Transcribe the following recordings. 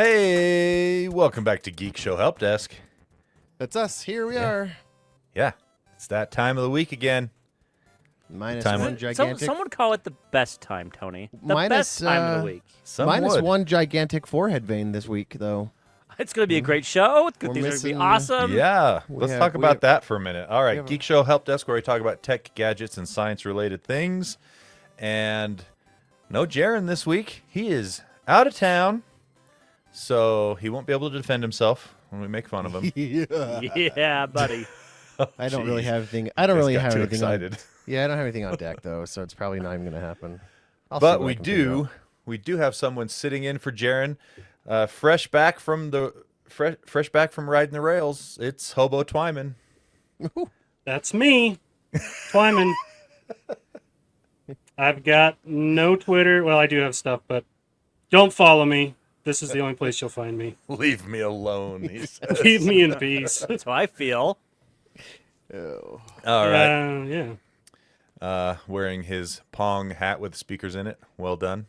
Hey, welcome back to Geekshow Helpdesk. That's us. Here we are. Yeah, it's that time of the week again. Minus time one of- gigantic. Some would call it the best time, Tony. The Minus, best time of the week. Some Minus would. one gigantic forehead vein this week, though. It's going to be a great show. Things are going to be missing- awesome. Yeah, We let's have- talk we about have- that for a minute. All right, have a- Geekshow Helpdesk, where we talk about tech, gadgets, and science-related things. And no Jaron this week. He is out of town, so he won't be able to defend himself when we make fun of him. Yeah, buddy. I don't really Jeez. have anything. I don't Just really got have too anything. excited. Yeah, I don't have anything on deck though, so it's probably not even going to happen. I'll see But what I we can figure do. out. We do have someone sitting in for Jaron, fresh back from riding the rails. It's Hobo Twyman. That's me, Twyman. I've got no Twitter. Well, I do have stuff, but don't follow me. This is the only place you'll find me. Leave me alone. He says. Leave me in peace. That's how I feel. Oh. All right. Yeah. Wearing his Pong hat with speakers in it. Well done.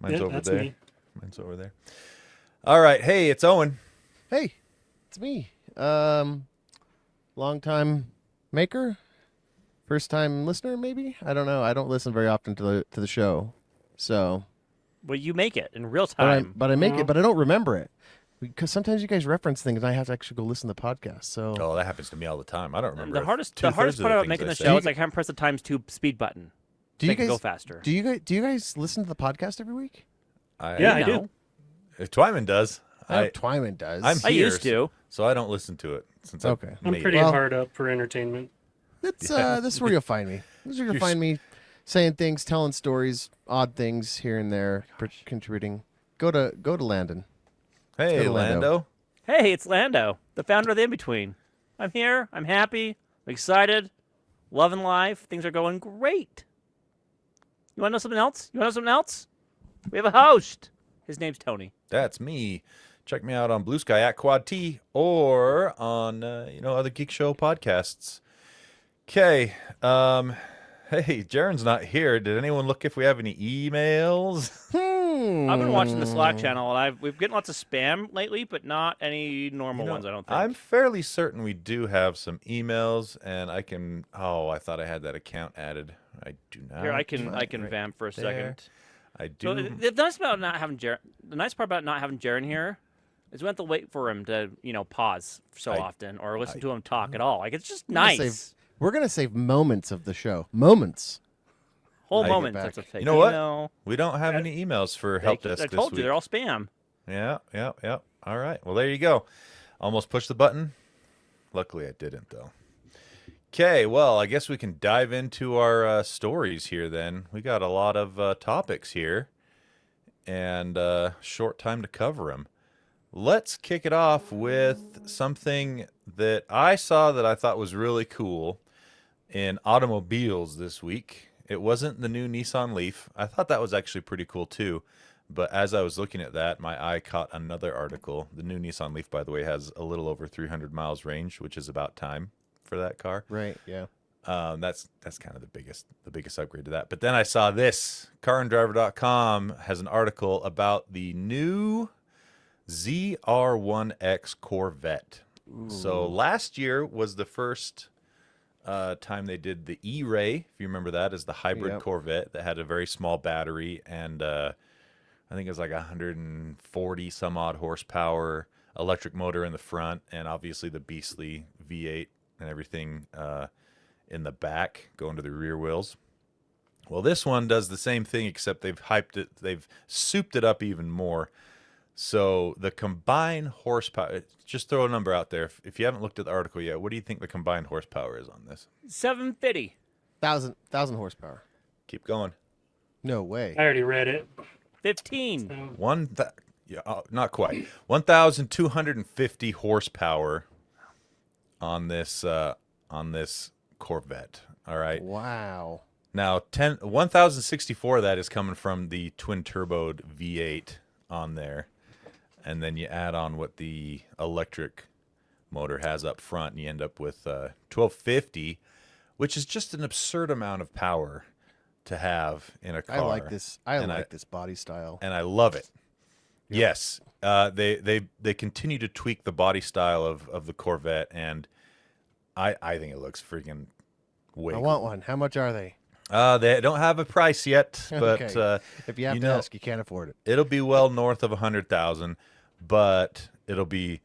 Mine's Yeah, over that's there. me. Mine's over there. All right. Hey, it's Owen. Hey, it's me. Long time maker, first time listener, maybe. I don't know. I don't listen very often to the show, so. Well, you make it in real But time. I make Well. it, but I don't remember it because sometimes you guys reference things and I have to actually go listen to the podcast. So Oh, that happens to me all the time. I don't And remember. the hardest two-thirds part of the about things making I the say. show is I can't press the times 2 speed button. do to you make it go guys faster. do you guys listen to the podcast every week? Yeah, I do. know. If Twyman does. I know Twyman does. I'm I here, used to. so I don't listen to it since I Okay. I'm made pretty it. Well- hard up for entertainment. This is where you'll find me. This is where you'll You're find me saying things, telling stories, odd things here and there, contributing. Go to Landon. Hey, Go to Lando. Lando. Hey, it's Lando, the founder of the In-Between. I'm here. I'm happy. I'm excited. Loving life. Things are going great. You want to know something else? We have a host. His name's Tony. That's me. Check me out on Blue Sky at Quad T or on other Geek Show podcasts. Okay. Hey, Jaron's not here. Did anyone look if we have any emails? I've been watching the Slack channel, and we've getting lots of spam lately, but not any normal ones, I don't think. I'm fairly certain we do have some emails, and I can. Oh, I thought I had that account added. I do not. Here, I can right vamp for a there. second. I So do. the nice part about not having Jaron here is we don't have to wait for him to pause so often or listen to him talk at all. Like it's just nice. We're gonna save moments of the show. Moments. Whole I- moment. Back. That's a fake. You know what? email. We don't have any emails for Fake- Helpdesk I this told week. you they're all spam. Yeah. All right. Well, there you go. Almost pushed the button. Luckily, I didn't, though. Okay. Well, I guess we can dive into our stories here then. We got a lot of topics here and short time to cover them. Let's kick it off with something that I saw that I thought was really cool in automobiles this week. It wasn't the new Nissan Leaf. I thought that was actually pretty cool too. But as I was looking at that, my eye caught another article. The new Nissan Leaf, by the way, has a little over 300 miles range, which is about time for that car. Right. Yeah. That's kind of the biggest upgrade to that. But then I saw this. CarAndDriver.com has an article about the new ZR1X Corvette. So last year was the first time they did the E-Ray, if you remember that, as the hybrid Yep. Corvette that had a very small battery and I think it was like 140 some odd horsepower, electric motor in the front, and obviously the beastly V8 and everything in the back going to the rear wheels. Well, this one does the same thing, except they've souped it up even more. So the combined horsepower, just throw a number out there. If you haven't looked at the article yet, what do you think the combined horsepower is on this? 750. 1,000 horsepower. Keep going. No way. I already read it. 15. Not quite. 1,250 horsepower on this Corvette. All right. Wow. Now, 1,064 of that is coming from the twin-turboed V8 on there. And then you add on what the electric motor has up front, and you end up with 1,250, which is just an absurd amount of power to have in a car. I like this. I And like this body style. and I love it. Yes. They continue to tweak the body style of the Corvette, and I think it looks freaking way I cool. want one. How much are they? They don't have a price yet, but Okay. If you have you to know, ask, you can't afford it. it'll be well north of 100,000, but it'll be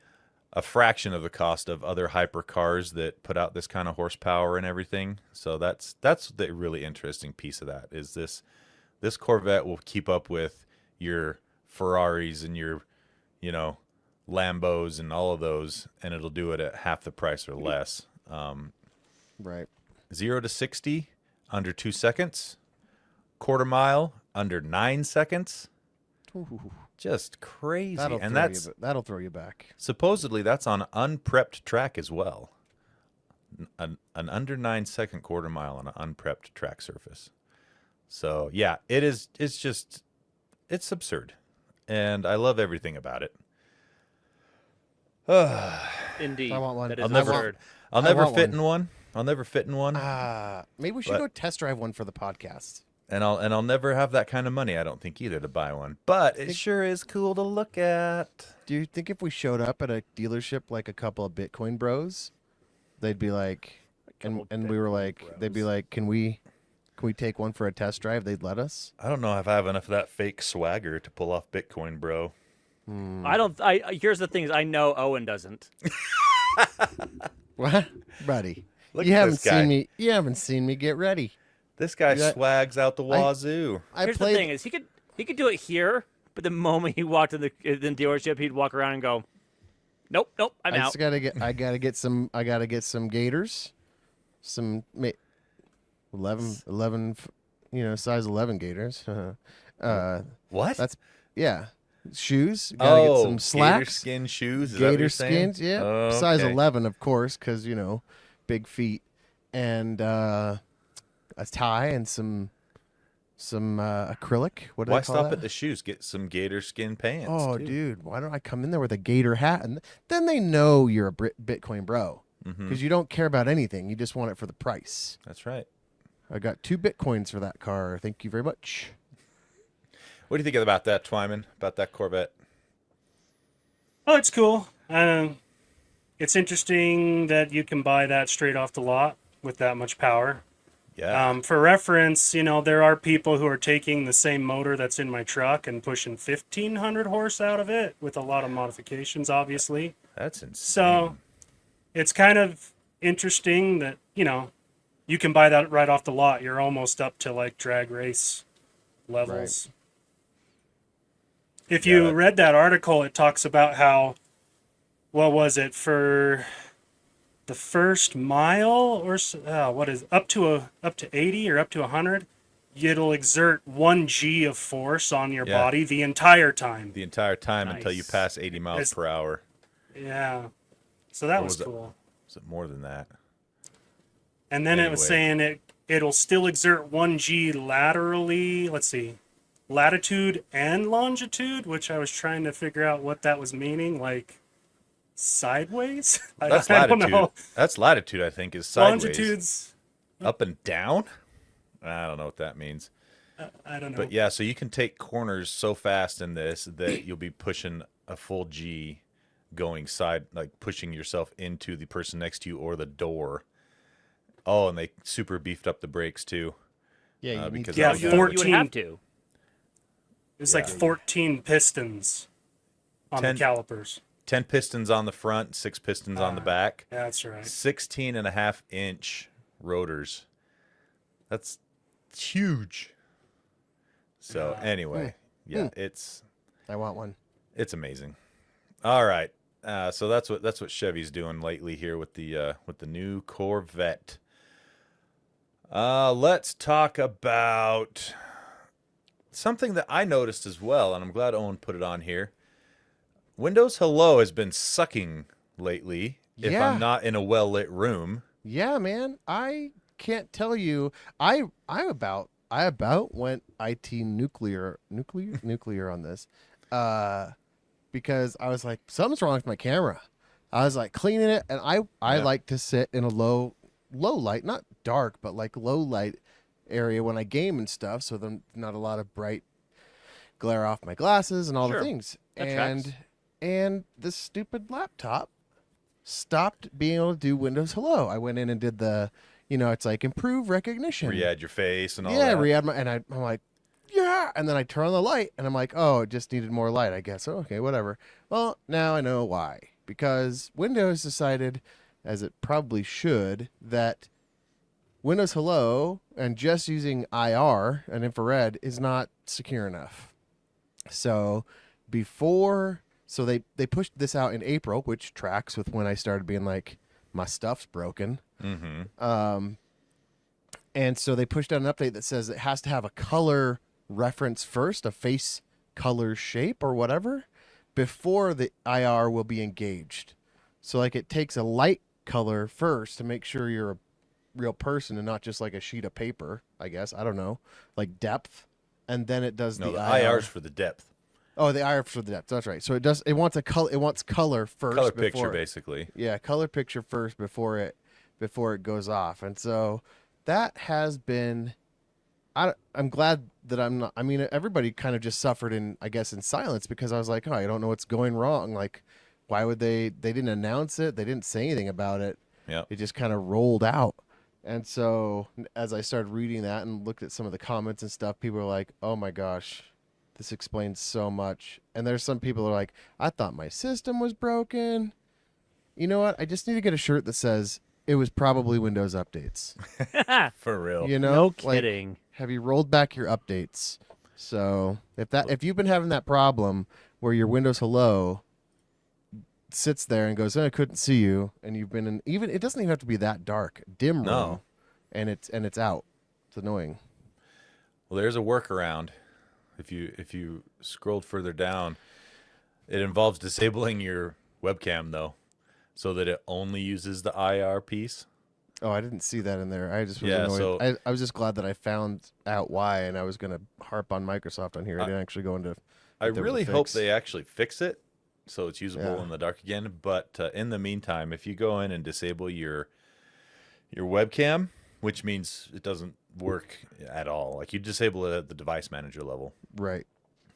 a fraction of the cost of other hypercars that put out this kind of horsepower and everything. So that's the really interesting piece of that is this Corvette will keep up with your Ferraris and your, Lambos and all of those, and it'll do it at half the price or less. Right. 0 to 60 under 2 seconds, quarter mile under 9 seconds. Ooh, Just crazy. And that'll throw you back. supposedly that's on unprepped track as well. An under 9 second quarter mile on an unprepped track surface. So yeah, it's absurd. And I love everything about it. Indeed. I want one. That I'll is never- absurd. I'll I never want fit one. in one. I'll never fit in one. Maybe we should But- go test drive one for the podcast. And I'll never have that kind of money, I don't think either, to buy one. But it sure is cool to look at. Do you think if we showed up at a dealership like a couple of Bitcoin bros, they'd be like, couple and we were Bitcoin like, they'd be bros. like, can we take one for a test drive? They'd let us. I don't know if I have enough of that fake swagger to pull off Bitcoin, bro. I don't. Here's the thing: is I know Owen doesn't. What, buddy? Look You at haven't this guy. seen me. You haven't seen me get ready. This guy Yeah. swags out the wazoo. Here's the thing: is he could do it here, but the moment he walked in the dealership, he'd walk around and go, "Nope, I'm I out." just gotta get. I gotta get some. I gotta get some gators. Some 11, size 11 gators. What? That's yeah. Shoes. Gotta get some gator slacks. skin shoes. Is that what Gator you're saying? skins. Yeah. Oh, Size okay. 11, of course, because big feet, and a tie and some acrylic. What do Why they call stop that? at the shoes? Get some gator skin pants. Oh, too. dude, why don't I come in there with a gator hat, and then they know you're a Bitcoin bro because you don't care about anything. You just want it for the price. That's right. I got 2 Bitcoins for that car. Thank you very much. What do you think about that, Twyman? About that Corvette? Oh, it's cool. It's interesting that you can buy that straight off the lot with that much power. Yeah. For reference, there are people who are taking the same motor that's in my truck and pushing 1,500 horse out of it with a lot of modifications, obviously. That's insane. So it's kind of interesting that, you can buy that right off the lot. You're almost up to like drag race levels. If you read that article, it talks about how, what was it, for the first mile or up to 80 or up to 100, it'll exert 1 G of force on your Yeah. body the entire time. The entire time until you Nice. pass 80 miles It's- per hour. Yeah. So that What was was it? cool. Is it more than that? And then it was Anyway. saying it'll still exert 1 G laterally. Let's see. Latitude and longitude, which I was trying to figure out what that was meaning, like sideways. That's I don't latitude. know. That's latitude, I think, is sideways. Longitudes, Up and down? I don't know what that means. I don't know. But yeah, so you can take corners so fast in this that you'll be pushing a full G going side, like pushing yourself into the person next to you or the door. Oh, and they super beefed up the brakes too. Yeah, because Yeah, of You the- would 14. have to. It's like 14 pistons on 10 the calipers. 10 pistons on the front, 6 pistons on the back, Yeah, that's right. 16.5-inch rotors. That's huge. So anyway, yeah, I want one. it's amazing. All right, so that's what Chevy's doing lately here with the new Corvette. Let's talk about something that I noticed as well, and I'm glad Owen put it on here. Windows Hello has been sucking lately. If Yeah. I'm not in a well lit room. Yeah, man. I can't tell you. I about went IT nuclear on this, because I was like, something's wrong with my camera. I was like cleaning it, and I Yeah. like to sit in a low light, not dark, but like low light area when I game and stuff. So there's not a lot of bright glare off my glasses and all Sure. the things. That tracks. And this stupid laptop stopped being able to do Windows Hello. I went in and did the, it's like improve recognition. Re-add your face and all Yeah, that. re-add my, and I'm like, yeah, and then I turn on the light, and I'm like, oh, it just needed more light, I guess. Oh, okay, whatever. Well, now I know why. Because Windows decided, as it probably should, that Windows Hello and just using IR and infrared is not secure enough. So they pushed this out in April, which tracks with when I started being like, my stuff's broken. Mm-hmm. And so they pushed out an update that says it has to have a color reference first, a face color shape or whatever, before the IR will be engaged. So like it takes a light color first to make sure you're a real person and not just like a sheet of paper, I guess. I don't know. Like depth. And then it does No, the the IR. IR's for the depth. Oh, the IR for the depth. That's right. So it wants color first. Color before picture, basically. Yeah, color picture first before it goes off. And so that has been I'm glad that I'm not. I mean, everybody kind of just suffered in silence because I was like, oh, I don't know what's going wrong. Like, why would they didn't announce it. They didn't say anything about it. Yeah. It just kind of rolled out. And so as I started reading that and looked at some of the comments and stuff, people were like, oh my gosh, this explains so much. And there's some people who are like, I thought my system was broken. You know what? I just need to get a shirt that says it was probably Windows updates. For real. You know? No Like, kidding. have you rolled back your updates? So if you've been having that problem where your Windows Hello sits there and goes, oh, I couldn't see you, and you've been in, even it doesn't even have to be that dark, dim room, No. and it's out. It's annoying. Well, there's a workaround. If you scrolled further down, it involves disabling your webcam though, so that it only uses the IR piece. Oh, I didn't see that in there. I just was Yeah, annoyed. so- I was just glad that I found out why, and I was gonna harp on Microsoft on here. I didn't actually go into. I if there was a really hope fix. they actually fix it so it's usable Yeah. in the dark again. But in the meantime, if you go in and disable your webcam, which means it doesn't work at all, like you disable it at the device manager level. Right.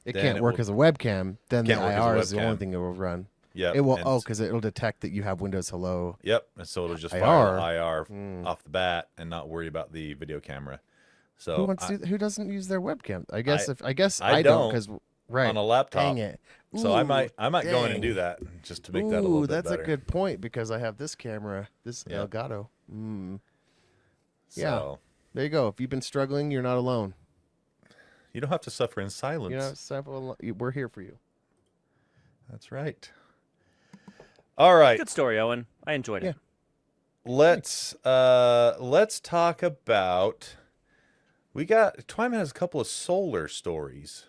It Then can't it work will- as a webcam. Then the Can't work as a IR is the only webcam. thing it will run. Yeah. It will. Because it'll detect that you have Windows Hello. Yep. And so it'll just IR. fire IR Mm. off the bat and not worry about the video camera. So Who doesn't use their webcam? I guess I I don't don't because right on a laptop. Dang it. So I Ooh, might go in and dang. do that just to make that a little bit that's better. a good point because I have this camera, this Yeah. Elgato. Mm. So Yeah. There you go. If you've been struggling, you're not alone. you don't have to suffer in silence. You know, we're here for you. That's right. All right. Good story, Owen. I enjoyed it. Let's talk about Twyman has a couple of solar stories.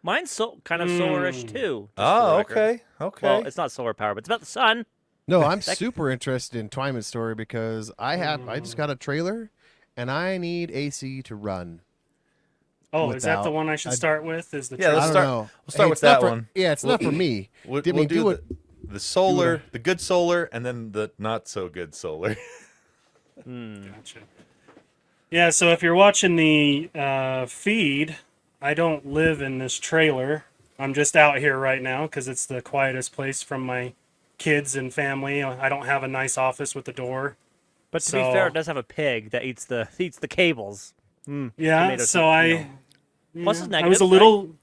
Mine's kind of solarish too. just for the Oh, record. okay. Okay. Well, it's not solar power, but it's about the sun. No, I'm That- super interested in Twyman's story because I just got a trailer and I need AC to run. Oh, is that the without one I should a- start with? Is the Yeah, let's I don't start- know. we'll start Hey, with it's not that for- one. Yeah, it's not for me. We'll I mean, do do it. the solar, the good solar, and then the not so good solar. Gotcha. Yeah, so if you're watching the feed, I don't live in this trailer. I'm just out here right now because it's the quietest place from my kids and family. I don't have a nice office with a door. But to be fair, it does have a pig that eats the cables. Yeah, Tomatoes, so Plus it's I was a negative,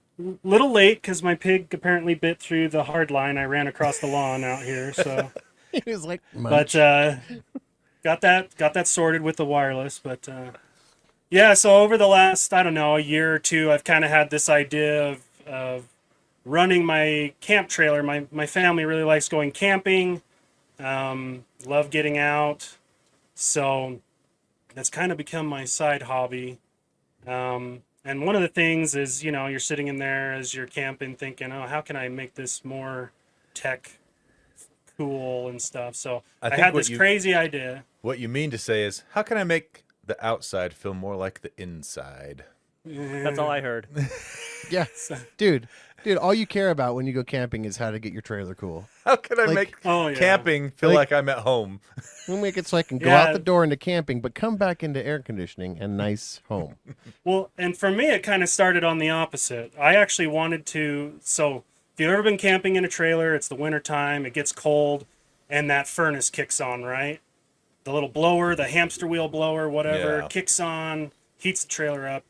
little late because my pig apparently bit through the hard line. I ran across the lawn out here, so It was like, but got that sorted with the wireless. But yeah, so over the last a year or two, I've kind of had this idea of running my camp trailer. My family really likes going camping, love getting out, so that's kind of become my side hobby. And one of the things is, you're sitting in there as you're camping thinking, oh, how can I make this more tech cool and stuff? So I think had what this you- crazy idea. What you mean to say is, how can I make the outside feel more like the inside? That's all I heard. Yeah, dude, all you care about when you go camping is how to get your trailer cool. How can I Like- make Oh, yeah. camping feel Like- like I'm at home? We'll make it so I can go Yeah. out the door into camping, but come back into air conditioning and nice home. Well, and for me, it kind of started on the opposite. I actually wanted to. So, if you've ever been camping in a trailer, it's the winter time, it gets cold, and that furnace kicks on, right? The little blower, the hamster wheel blower, whatever, Yeah. kicks on, heats the trailer up.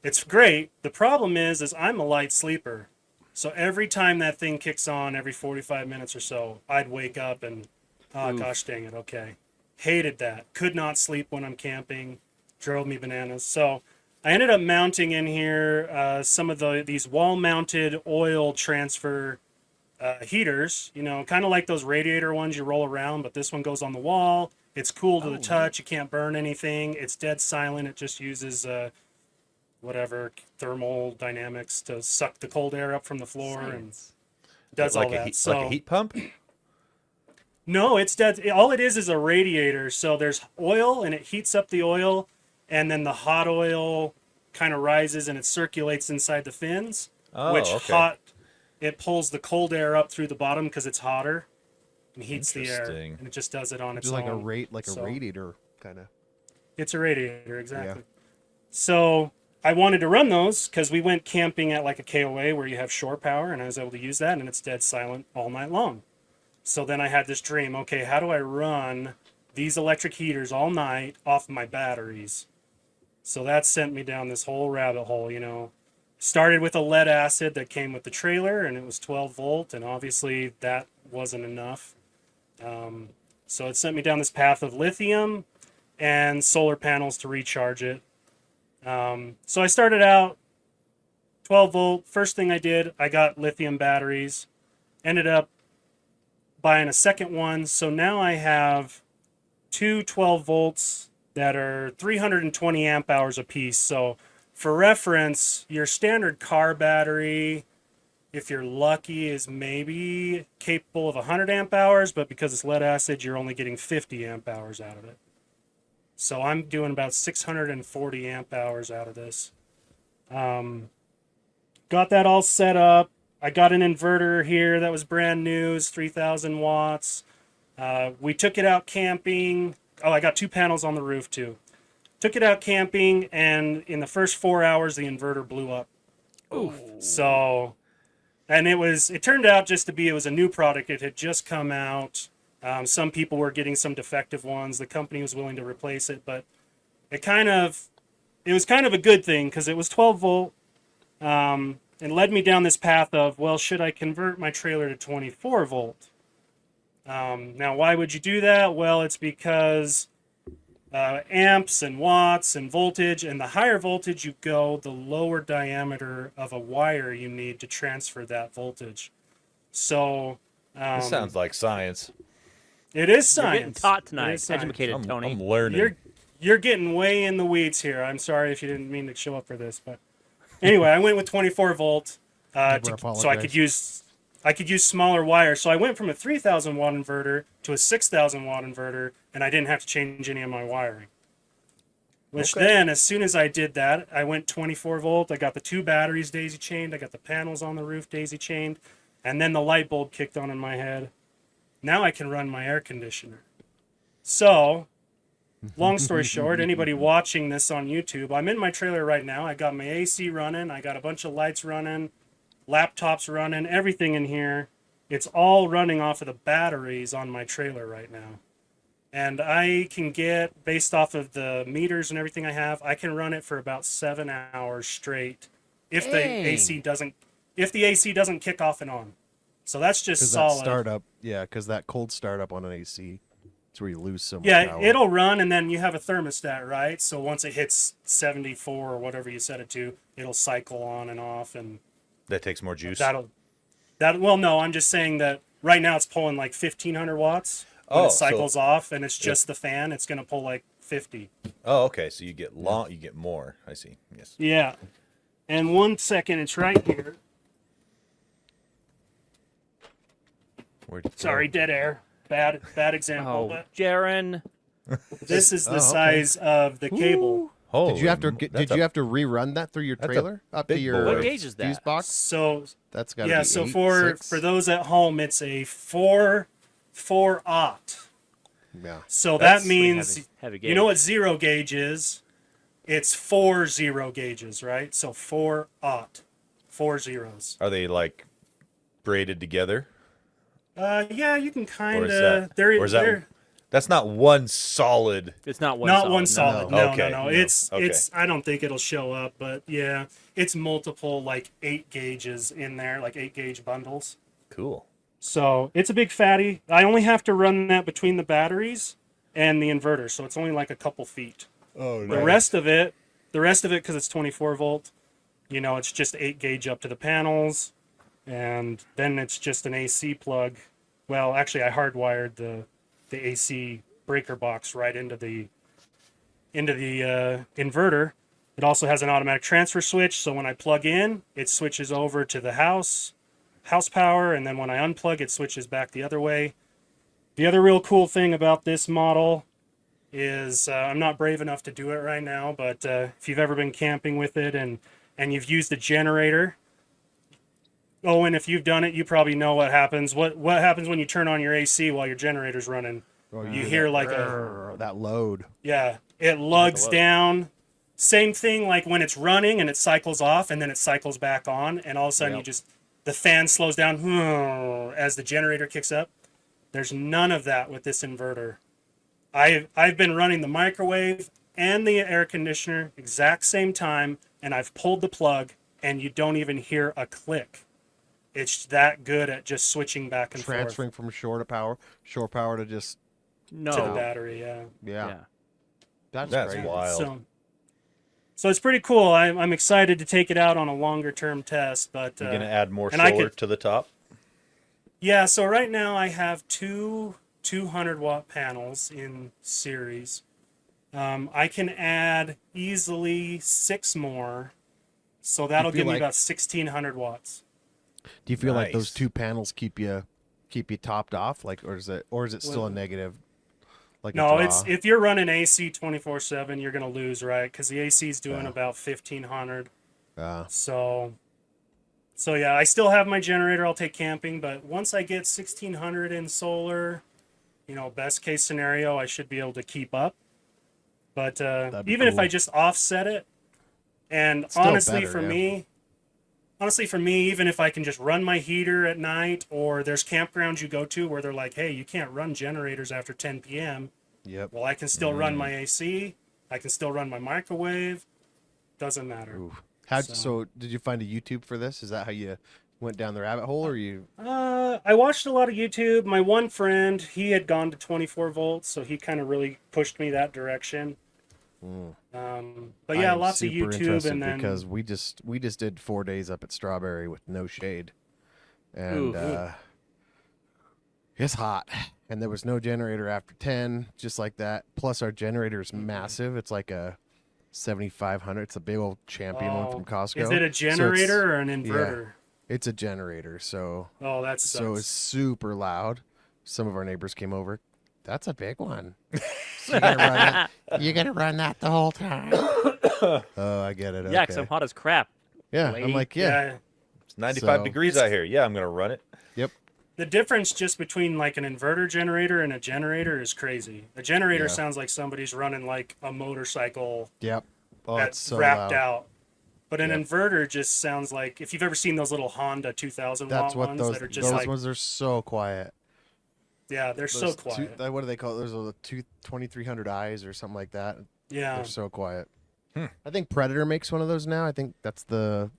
It's great. The problem is I'm a light sleeper. So every time that thing kicks on, every 45 minutes or so, I'd wake up and, oh, gosh dang it, okay. Hated that. Could not sleep when I'm camping. Drove me bananas. So I ended up mounting in here some of these wall-mounted oil transfer heaters, you know, kind of like those radiator ones you roll around, but this one goes on the wall. It's cool to the touch. You can't burn anything. It's dead silent. It just uses whatever thermal dynamics to suck the cold air up from the floor and does like all that. Like So a heat pump? no, it's dead. All it is a radiator. So there's oil and it heats up the oil, and then the hot oil kind of rises and it circulates inside the fins, Oh, which okay. it pulls the cold air up through the bottom because it's hotter and heats the air, Interesting. and it just does it on its Just like own. a So- radiator kind of. It's a radiator, exactly. So I wanted to run those because we went camping at like a KOA where you have shore power, and I was able to use that, and it's dead silent all night long. So then I had this dream, okay, how do I run these electric heaters all night off my batteries? So that sent me down this whole rabbit hole, you know. Started with a lead acid that came with the trailer, and it was 12 volt, and obviously that wasn't enough. So it sent me down this path of lithium and solar panels to recharge it. So I started out 12 volt. First thing I did, I got lithium batteries. Ended up buying a second one. So now I have two 12 volts that are 320 amp hours apiece. So for reference, your standard car battery, if you're lucky, is maybe capable of 100 amp hours, but because it's lead acid, you're only getting 50 amp hours out of it. So I'm doing about 640 amp hours out of this. Got that all set up. I got an inverter here that was brand new, it's 3,000 watts. We took it out camping. Oh, I got two panels on the roof too. Took it out camping, and in the first 4 hours, the inverter blew up. Oof. So, and it turned out just to be, it was a new product. It had just come out. Some people were getting some defective ones. The company was willing to replace it, but it was kind of a good thing because it was 12 volt, and led me down this path of, well, should I convert my trailer to 24 volt? Now, why would you do that? Well, it's because amps and watts and voltage, and the higher voltage you go, the lower diameter of a wire you need to transfer that voltage. So This sounds like science. it is You're science. getting taught It tonight. is science. Educated, Tony. I'm learning. You're getting way in the weeds here. I'm sorry if you didn't mean to show up for this, but anyway, I went with 24 volt so I apologize. could use smaller wire. So I went from a 3,000 watt inverter to a 6,000 watt inverter, and I didn't have to change any of my wiring. Which Okay. then, as soon as I did that, I went 24 volt. I got the two batteries daisy chained. I got the panels on the roof daisy chained, and then the light bulb kicked on in my head. Now I can run my air conditioner. So, long story short, anybody watching this on YouTube, I'm in my trailer right now. I got my AC running. I got a bunch of lights running, laptops running, everything in here. It's all running off of the batteries on my trailer right now. And I can get, based off of the meters and everything I have, I can run it for about 7 hours straight if the Dang. AC doesn't kick off and on. So that's just Because that solid. startup, because that cold startup on an AC, it's where you lose so much Yeah, power. it'll run, and then you have a thermostat, right? So once it hits 74 or whatever you set it to, it'll cycle on and off, and That takes more juice. well, no, I'm just saying that right now it's pulling like 1,500 watts. When Oh, it so- cycles off, and it's just the fan, it's gonna pull like 50. Oh, okay. So you get you get more. I see. Yes. Yeah. And 1 second, it's right here. Where'd it go? Sorry, dead air. Bad example. Oh, But Jaren. this is the okay. size of the cable. Holy, Did you have to that's did you have to rerun that through your that's a trailer up to big your boy. What gauge is fuse that? box? So That's got to yeah, be so 8, for 6. those at home, it's a 4 aught. Yeah. So That's that pretty means Heavy gauge. you know what 0 gauge is? It's 4 0 gauges, right? So 4 aught, 4 zeros. Are they like braided together, Yeah, you can or kind is that, of. They're or is that they're that's not one solid? It's not one not solid. one no. solid. No. No, Okay. no, no. No. It's Okay. it's. I don't think it'll show up, but yeah, it's multiple like 8 gauges in there, like 8 gauge bundles. Cool. So it's a big fatty. I only have to run that between the batteries and the inverter, so it's only like a couple feet. Oh, The rest of it, because it's 24 volt, it's just 8 gauge up to the panels, and then it's just an AC plug. Well, actually, I hardwired the AC breaker box right into the inverter. It also has an automatic transfer switch, so when I plug in, it switches over to the house power, and then when I unplug, it switches back the other way. The other real cool thing about this model is I'm not brave enough to do it right now, but if you've ever been camping with it and you've used a generator, Owen, if you've done it, you probably know what happens. What happens when you turn on your AC while your generator's running? You hear like that load. yeah, it lugs down. Same thing like when it's running and it cycles off and then it cycles back on, and all of a sudden the fan slows down as the generator kicks up. There's none of that with this inverter. I've been running the microwave and the air conditioner exact same time, and I've pulled the plug, and you don't even hear a click. It's that good at just switching back and Transferring from shore power to just No. forth to the battery. Yeah. yeah. That's That's crazy. wild. So it's pretty cool. I'm excited to take it out on a longer term test. But You're gonna add more and I solar could- to the top. yeah. So right now I have two 200-watt panels in series. I can add easily 6 more, so that'll feel give me like- about 1,600 watts. Do you feel like those Nice. 2 panels keep you topped off, like, or is it still a negative? Like No, a it's draw? if you're running AC 24/7, you're gonna lose, right? Because the AC is doing Yeah. about 1,500. Uh, So yeah, I still have my generator. I'll take camping, but once I get 1,600 in solar, best case scenario, I should be able to keep up. But That'd be even if I cool. just offset it, and Still honestly better, for yeah. me, even if I can just run my heater at night, or there's campgrounds you go to where they're like, hey, you can't run generators after 10 p.m. yep. Well, I can still run my AC. I can still run my microwave. Doesn't matter. Ooh. So- So did you find a YouTube for this? Is that how you went down the rabbit hole, or you? I watched a lot of YouTube. My one friend, he had gone to 24 volts, so he kind of really pushed me that direction. But yeah, I'm lots of super YouTube, interested and then because we just did 4 days up at Strawberry with no shade, and Ooh. it's hot, and there was no generator after 10, just like that. Plus, our generator is massive. It's like a 7,500. It's a big old champion one from Costco. Is it a So it's- generator or an inverter? It's a generator, so Oh, that sucks. so it's super loud. Some of our neighbors came over. That's a big one. So you're gonna run that the whole time. Oh, I get it. Yeah, because okay. I'm hot as crap. Yeah, I'm lady. like, yeah. yeah. It's 95 So- degrees out here. Yeah, I'm gonna run it. Yep. The difference just between like an inverter generator and a generator is crazy. A generator Yeah. sounds like somebody's running like a motorcycle Yep. Oh, that's it's so wrapped loud. out. But an Yep. inverter just sounds like, if you've ever seen those little Honda 2000 That's watt what ones those that are just those like, ones are so quiet. yeah, they're so Those quiet. what do they call it? Those are the 2300 eyes or something like that. Yeah. They're so quiet. Hmm. I think Predator makes one of those now. I think that's the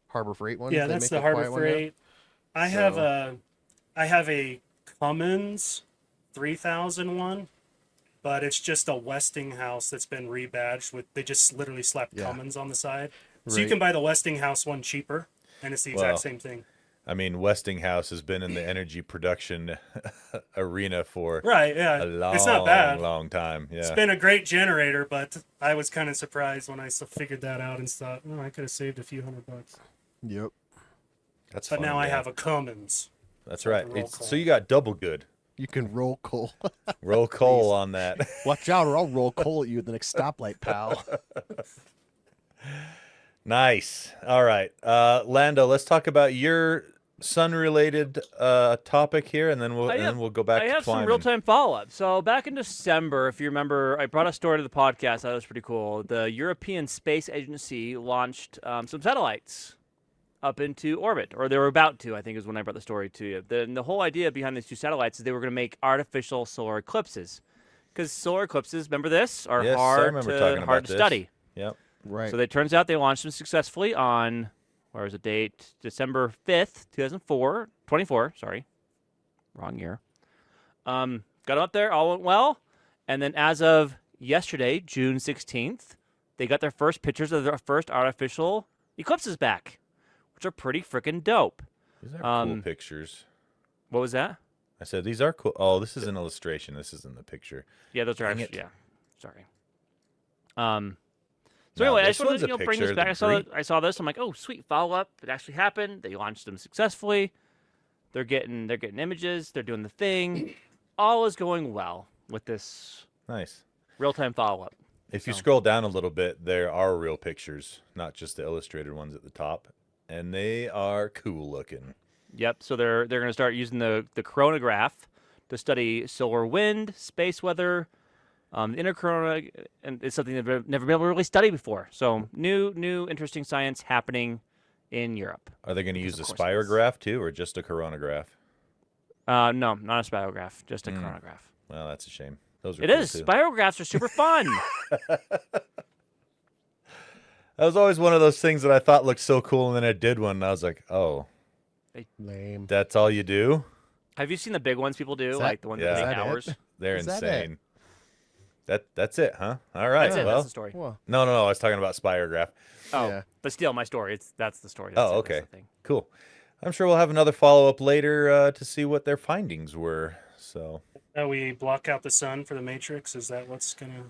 Harbor Freight one. Yeah, They that's make the a Harbor quiet one now. Freight. I have a Cummins 3000 one, but it's just a Westinghouse that's been rebadged with, they just literally slapped Yeah. Cummins on the side. So you Right. can buy the Westinghouse one cheaper, and it's the exact Wow. same thing. I mean, Westinghouse has been in the energy production arena for Right, yeah. a long, It's not bad. long time. It's Yeah. been a great generator, but I was kind of surprised when I figured that out and thought, oh, I could have saved a few $100. Yep. That's But funny, now I man. have a Cummins. That's so I right. can roll So call. you got double good. You can roll coal. Roll coal on that. Watch out, or I'll roll coal at you at the next stoplight, pal. Nice. All right. Lando, let's talk about your sun-related topic here, and then we'll go back I to have some Twyman. real-time follow-up. So back in December, if you remember, I brought a story to the podcast. That was pretty cool. The European Space Agency launched some satellites up into orbit, or they were about to, I think is when I brought the story to you. The whole idea behind these two satellites is they were going to make artificial solar eclipses. Because solar eclipses, remember this, are Yes, I hard remember talking to, about hard to this. study. Yep. Right. So it turns out they launched them successfully on, where was the date? December 5th, 24, sorry. Wrong year. Got them up there, all went well. And then as of yesterday, June 16th, they got their first pictures of their first artificial eclipses back, which are pretty freaking dope. These are cool pictures. What was that? I said these are cool. Oh, this is an illustration. This isn't the picture. Yeah, those are Dang actually, it. yeah. Sorry. So No, anyway, I this just wanted one's to a bring this picture, back. the green- I saw this. I'm like, oh, sweet follow up. It actually happened. They launched them successfully. They're getting images. They're doing the thing. All is going well with this Nice. real time follow up. If you So- scroll down a little bit, there are real pictures, not just the illustrated ones at the top, and they are cool looking. Yep. So they're going to start using the chronograph to study solar wind, space weather, intercorona, and it's something they've never been able to really study before. So new interesting science happening in Europe. Are they going to use a of course it is. spirograph too, or just a coronagraph? No, not a spirograph, just a chronograph. Well, that's a shame. Those are It cool is. too. Spirographs are super fun. That was always one of those things that I thought looked so cool, and then I did one, and I was like, oh, Lame. that's all you do? Have you seen the big ones people do, Is that- like the ones Yeah. that Is take that it? hours? They're Is that it? insane. That's it, huh? All right. That's it. Well, That's the story. Well, no. I was talking about spirograph. Oh, yeah. but still, my story. That's the story. That's Oh, it, that's okay. the thing. Cool. I'm sure we'll have another follow up later to see what their findings were. So, We block out the sun for the Matrix. Is that what's gonna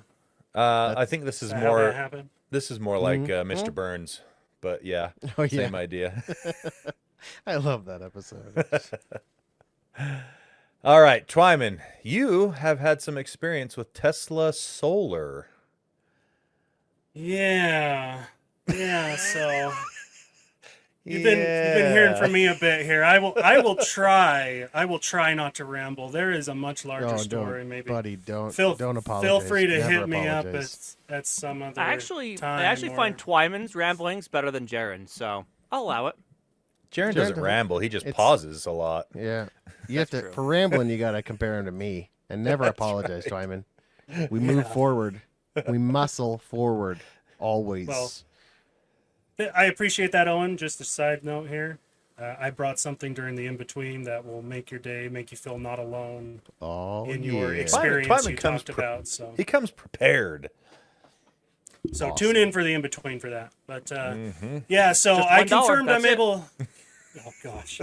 I think this is how that more. happen? This is more like Mr. Burns, but yeah, Oh, yeah. same idea. I love that episode. All right, Twyman, you have had some experience with Tesla Solar. Yeah. So you've been hearing from me a bit here. I will try not to ramble. There is a much larger No, story. don't, Maybe buddy. Don't feel apologize. free to Never hit me up apologize. at some other I actually time. find Twyman's ramblings better than Jaren's, so I'll allow it. Jaron doesn't ramble; he just it's- pauses a lot. Yeah. You have to true. for rambling. You gotta compare him to me, and never apologize, Twyman. We move forward. We muscle forward always. Well, I appreciate that, Owen. Just a side note here. I brought something during the in-between that will make your day, make you feel not alone oh, in your yeah. experience Twyman you comes talked pre- about. So He comes prepared. tune in for the in-between for that. But yeah, so Just I $1, confirmed I'm that's it. able... Oh, gosh.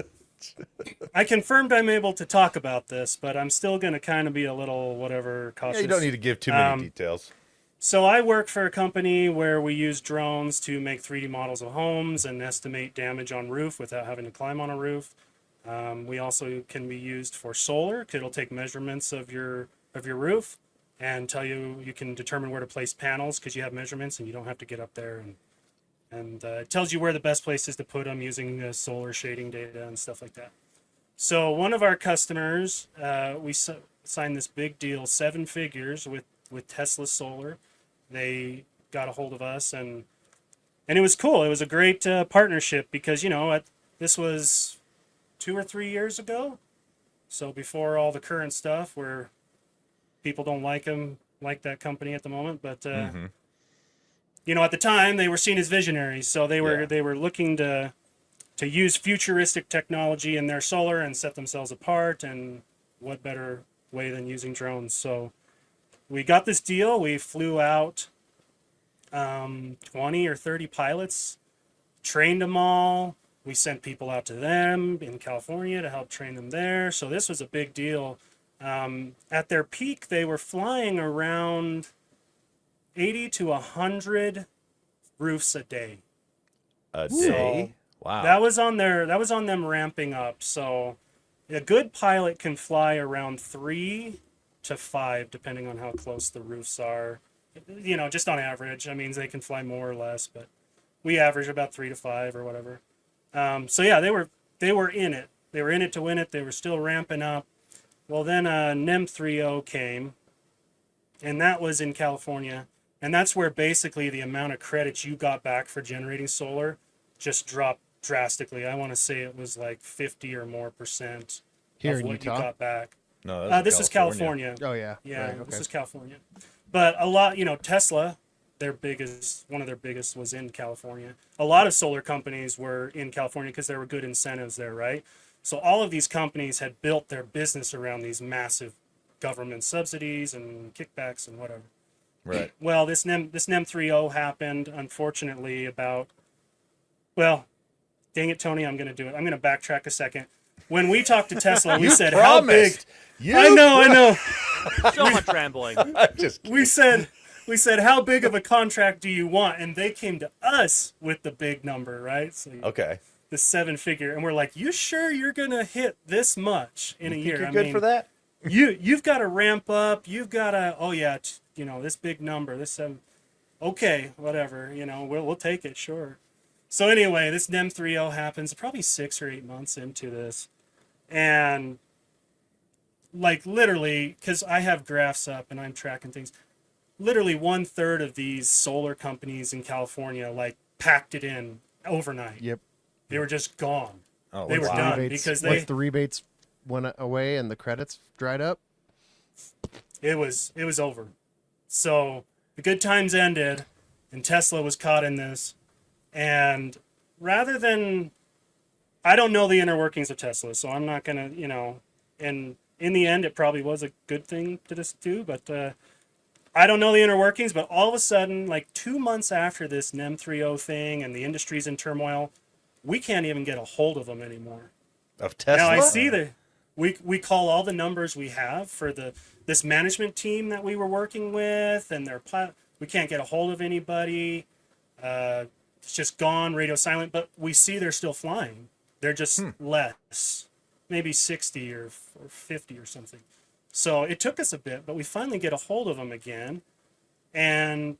I confirmed I'm able to talk about this, but I'm still going to kind of be a little whatever cautious. Yeah, you don't need to give too many details. So I work for a company where we use drones to make 3D models of homes and estimate damage on roof without having to climb on a roof. We also can be used for solar. It'll take measurements of your roof and tell you can determine where to place panels because you have measurements and you don't have to get up there, and it tells you where the best place is to put them using solar shading data and stuff like that. So one of our customers, we signed this big deal, 7 figures with Tesla Solar. They got a hold of us, and it was cool. It was a great partnership because, this was 2 or 3 years ago. So before all the current stuff where people don't like that company at the moment. But, at the time they were seen as visionaries. So they were looking to use futuristic technology in their solar and set themselves apart. And what better way than using drones? So we got this deal. We flew out 20 or 30 pilots, trained them all. We sent people out to them in California to help train them there. So this was a big deal. At their peak, they were flying around 80 to 100 roofs a day. A day? Wow. That was on them ramping up. So, A good pilot can fly around 3 to 5, depending on how close the roofs are. You know, just on average. I mean, they can fly more or less, but we average about 3 to 5 or whatever. So yeah, they were in it. They were in it to win it. They were still ramping up. Well, then NEM 3.0 came, and that was in California. And that's where basically the amount of credits you got back for generating solar just dropped drastically. I want to say it was like 50 or more percent Here of in what Utah? you got back. No, that was This is California. Oh yeah. Yeah, Right, okay. this is California. But a lot, you know, Tesla, one of their biggest was in California. A lot of solar companies were in California because there were good incentives there, right? So all of these companies had built their business around these massive government subsidies and kickbacks and whatever. Right. Well, this NEM 3.0 happened, unfortunately, well, dang it, Tony, I'm going to do it. I'm going to backtrack a second. When we talked to Tesla, we said, how big? I know. So much rambling. Just We said, how big of a contract do you want? And they came to us with the big number, right? So okay. the 7-figure, and we're like, you sure you're going to hit this much in a Think year? you're good for that? You've got to ramp up. You've got to, you know, this big number, this 7. Okay, whatever, you know, we'll take it, sure. So anyway, this NEM 3.0 happens probably 6 or 8 months into this. And like literally, because I have graphs up and I'm tracking things, literally 1/3 of these solar companies in California like packed it in overnight. Yep. They were just gone. Oh, They were wow. done Rebates, because once the rebates went away and the credits dried up. it was over. So the good times ended, and Tesla was caught in this. And rather than, I don't know the inner workings of Tesla, so I'm not gonna, you know. And in the end, it probably was a good thing to just do, but I don't know the inner workings. But all of a sudden, like 2 months after this NEM 3.0 thing, and the industry's in turmoil, we can't even get a hold of them anymore. Of Tesla? Now I see we call all the numbers we have for this management team that we were working with, and we can't get a hold of anybody. It's just gone, radio silent. But we see they're still flying. They're just less, maybe 60 or 50 or something. So it took us a bit, but we finally get a hold of them again, and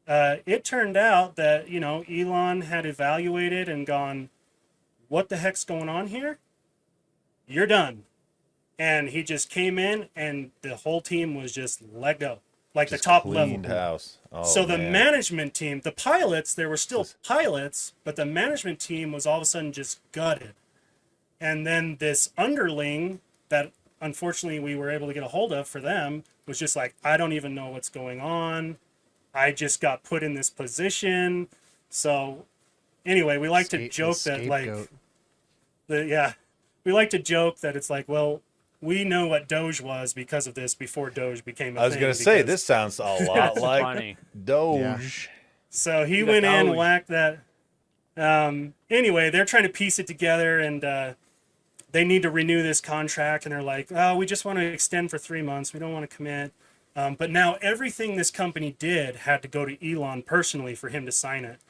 it turned out that, you know, Elon had evaluated and gone, what the heck's going on here? You're done. And he just came in, and the whole team was just let go, like Just the top cleaned level. house. Oh, So the man. management team, the pilots, there were still pilots, but the management team was all of a sudden just gutted. And then this underling that unfortunately we were able to get a hold of for them was just like, I don't even know what's going on. I just got put in this position. So anyway, we like to joke that like we like to joke that it's like, well, we know what Doge was because of this before Doge became a thing. I was going to say, because- this sounds a lot like Funny. Doge. So he The went in, Doge. whacked that. Anyway, they're trying to piece it together, and they need to renew this contract, and they're like, oh, we just want to extend for 3 months. We don't want to commit. But now everything this company did had to go to Elon personally for him to sign it.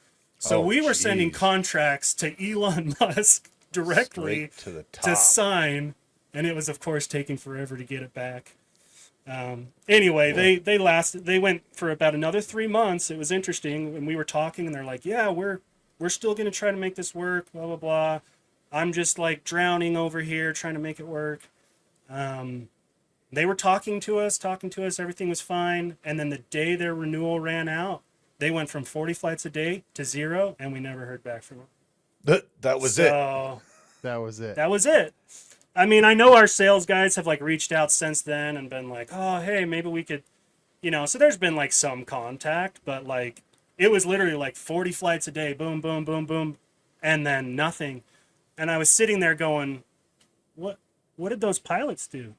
So Oh, we were sending geez. contracts to Elon Musk directly Straight to the top. to sign, and it was, of course, taking forever to get it back. Anyway, they lasted. They went for about another 3 months. It was interesting, and we were talking, and they're like, "Yeah, we're still going to try to make this work." Blah blah blah. I'm just like drowning over here trying to make it work. They were talking to us. Everything was fine, and then the day their renewal ran out, they went from 40 flights a day to 0, and we never heard back from them. That was it. So That was it. that was it. I mean, I know our sales guys have like reached out since then and been like, oh, hey, maybe we could, you know, so there's been like some contact, but like it was literally like 40 flights a day, boom, boom, boom, boom, and then nothing. And I was sitting there going, what did those pilots do?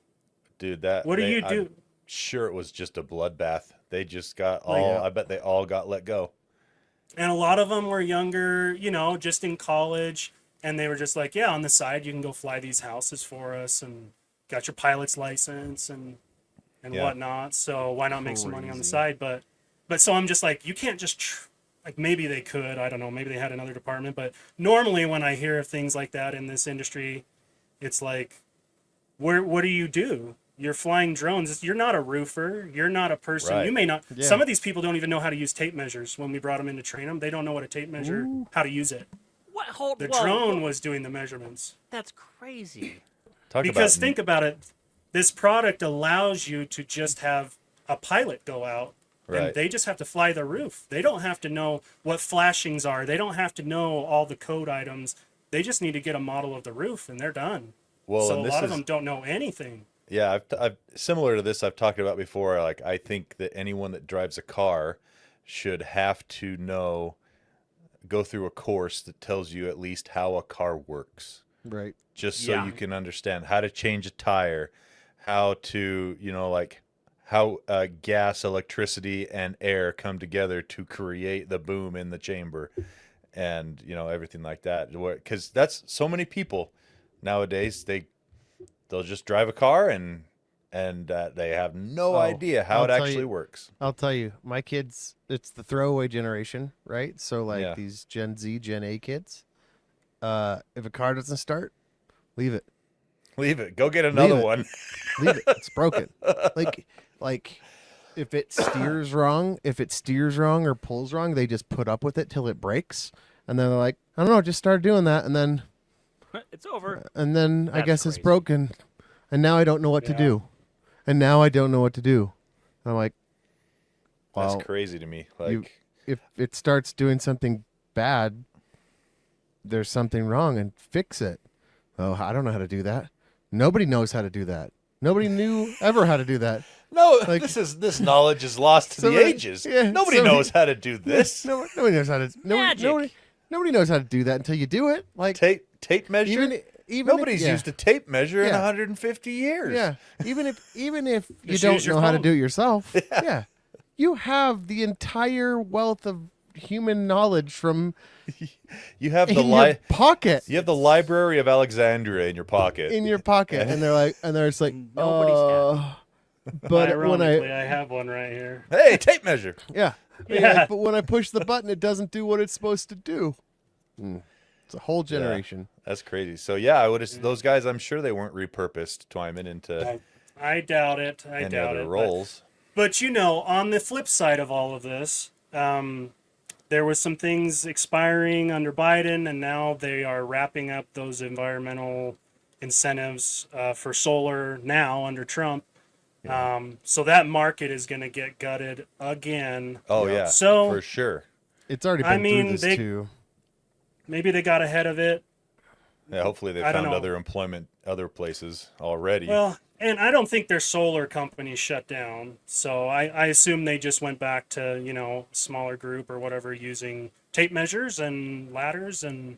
Dude, What do you do? I'm sure it was just a bloodbath. They just got Oh, yeah. I bet they all got let go. And a lot of them were younger, you know, just in college. And they were just like, yeah, on the side, you can go fly these houses for us and got your pilot's license and Yeah. whatnot. So why not make some money on the Crazy. side? But so I'm just like, you can't just, like maybe they could, I don't know, maybe they had another department. But normally when I hear of things like that in this industry, It's like, what do you do? You're flying drones. You're not a roofer. You're not a person. Right. You may not. Yeah. Some of these people don't even know how to use tape measures. When we brought them in to train them, they don't know what a tape measure, how to use it. What? Hold. The whoa, drone whoa. was doing the measurements. That's crazy. Talk Because about think about it, this product allows you to just have a pilot go out Right. and they just have to fly the roof. They don't have to know what flashings are. They don't have to know all the code items. They just need to get a model of the roof and they're done. well, So a and this lot is of them don't know anything. yeah. I've similar to this. I've talked about before. Like I think that anyone that drives a car should have to go through a course that tells you at least how a car works. Right. Just so Yeah. you can understand how to change a tire, how to, like how gas, electricity, and air come together to create the boom in the chamber and, everything like that. Because that's so many people nowadays, they'll just drive a car and they have no Oh, idea how I'll it tell actually you- works. I'll tell you, my kids, it's the throwaway generation, right? So like Yeah. these Gen Z, Gen A kids, if a car doesn't start, leave it. Leave it. Go get another it. one. Leave it. It's broken. Like if it steers wrong or pulls wrong, they just put up with it till it breaks. And then they're like, I don't know, just start doing that and then It's over. I That's guess it's crazy. broken. And now I don't know what to Yeah. do. And now I don't know what to do. And I'm like, well, That's crazy to me. Like, you- if it starts doing something bad, there's something wrong and fix it. Oh, I don't know how to do that. Nobody knows how to do that. Nobody knew ever how to do that. no, like- this knowledge is lost to the Somebody- ages. yeah, Nobody somebody- knows how to do this. Nobody knows how to. Magic. Nobody knows how to do that until you do it. Like Tape measure. even Nobody's if, yeah, used a tape measure in Yeah. 150 years. Yeah, even if you Just don't use your know how to phone. do it yourself, yeah, you have the entire wealth of human knowledge from You have in the your pocket. You have the Library of Alexandria in your pocket. In your pocket, and they're just like, Nobody's but when Ironically, I have one right here. Hey, tape measure. yeah, Yeah. but when I push the button, it doesn't do what it's supposed to do. It's a whole generation. That's crazy. So yeah, I would have those guys. I'm sure they weren't repurposed Twyman into I doubt it. I any doubt other it. roles. But on the flip side of all of this, there was some things expiring under Biden, and now they are wrapping up those environmental incentives for solar now under Trump. So that market is going to get gutted again. Oh yeah, So- for sure. It's already been I mean, through this they- too. Maybe they got ahead of it. Yeah, hopefully they I don't found know. other employment other places already. Well, and I don't think their solar company shut down. So I assume they just went back to, smaller group or whatever using tape measures and ladders and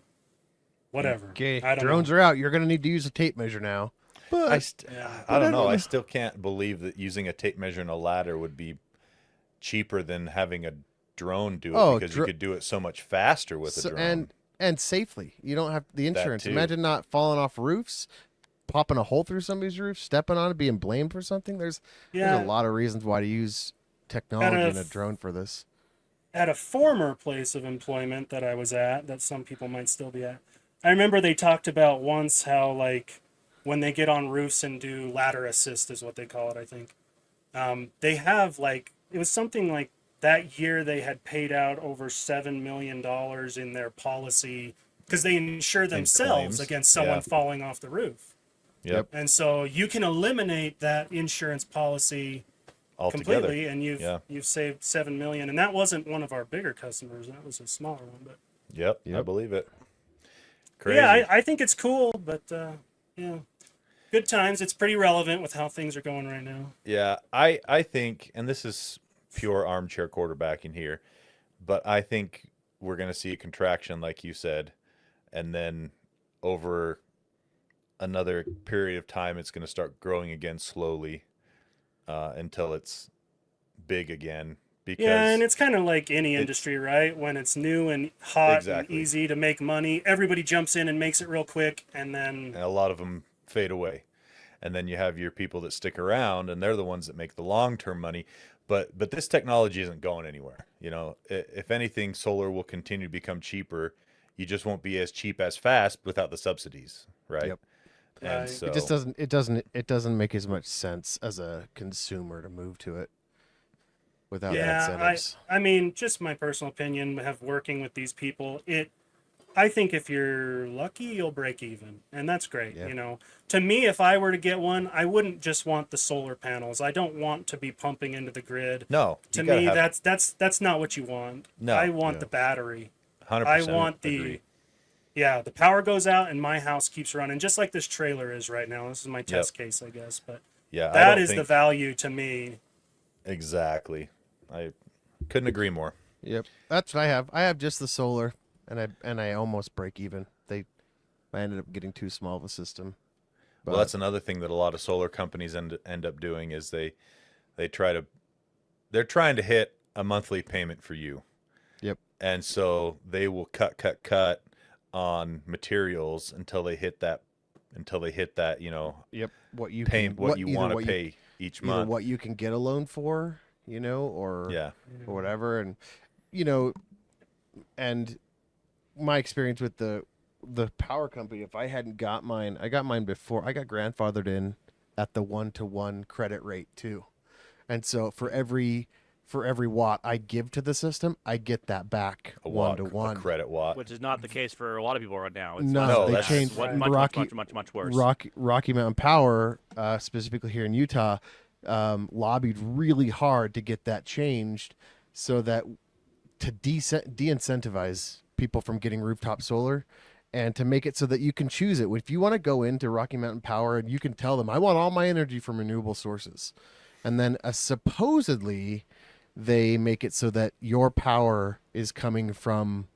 whatever. Okay, I don't drones know. are out. You're gonna need to use a tape measure now. But I don't know. I still can't believe that using a tape measure and a ladder would be cheaper than having a drone do it Oh, because you could do it so much faster with a drone. and safely. You don't have the insurance. too. Imagine not falling off roofs, popping a hole through somebody's roof, stepping on it, being blamed for something. There's a lot of reasons why to use technology in a drone for this. At a former place of employment that I was at, that some people might still be at, I remember they talked about once how, like, when they get on roofs and do ladder assist, is what they call it, I think. They have, like, it was something like that year they had paid out over $7 million in their policy because they insure themselves claims, against someone yeah. falling off the roof. Yep, And so you can eliminate that insurance policy altogether. completely, and you've saved $7 million. And that wasn't one of our bigger customers; that was a smaller one. But Yep, I Yep. believe it. Crazy. yeah, I think it's cool. But yeah, good times. It's pretty relevant with how things are going right now. Yeah, I think, and this is pure armchair quarterbacking here, but I think we're going to see a contraction, like you said, and then over another period of time, it's going to start growing again slowly until it's big again. Because Yeah, and it's kind of like any industry, right? When it's new and hot Exactly. and easy to make money, everybody jumps in and makes it real quick, and then and a lot of them fade away, and then you have your people that stick around, and they're the ones that make the long-term money. But this technology isn't going anywhere. If anything, solar will continue to become cheaper. You just won't be as cheap as fast without the subsidies, right? Yep. And Right. so It just doesn't make as much sense as a consumer to move to it without the Yeah, incentives. I mean, just my personal opinion of working with these people, I think if you're lucky, you'll break even, and that's great. Yeah. You know, to me, if I were to get one, I wouldn't just want the solar panels. I don't want to be pumping into the grid. no, To you gotta me, have that's not what you want. No, I want yeah. the battery. 100% I want the agree. yeah. The power goes out and my house keeps running, just like this trailer is right now. This is my test case, I guess, but Yeah, I that don't is the think value to me. exactly. I couldn't agree more. Yep, that's what I have. I have just the solar, and I almost break even. I ended up getting too small of a system. But Well, that's another thing that a lot of solar companies end up doing is they're trying to hit a monthly payment for you. Yep. And so they will cut on materials until they hit that, Yep. What you pay can, what you either want to what you- pay each either month. what you can get a loan for, or Yeah. or whatever, and you know, and my experience with the power company, if I hadn't got mine, I got mine before I got grandfathered in at the 1-to-1 credit rate too, and so for every watt I give to the system, I get that back A 1-to-1. credit watt. Which is not the case for a lot of people right now. It's No, much No, less. they that's- changed Right. much worse. Rocky Mountain Power, specifically here in Utah, lobbied really hard to get that changed so that to de-incentivize people from getting rooftop solar and to make it so that you can choose it. If you want to go into Rocky Mountain Power and you can tell them, I want all my energy from renewable sources. And then supposedly they make it so that your power is coming from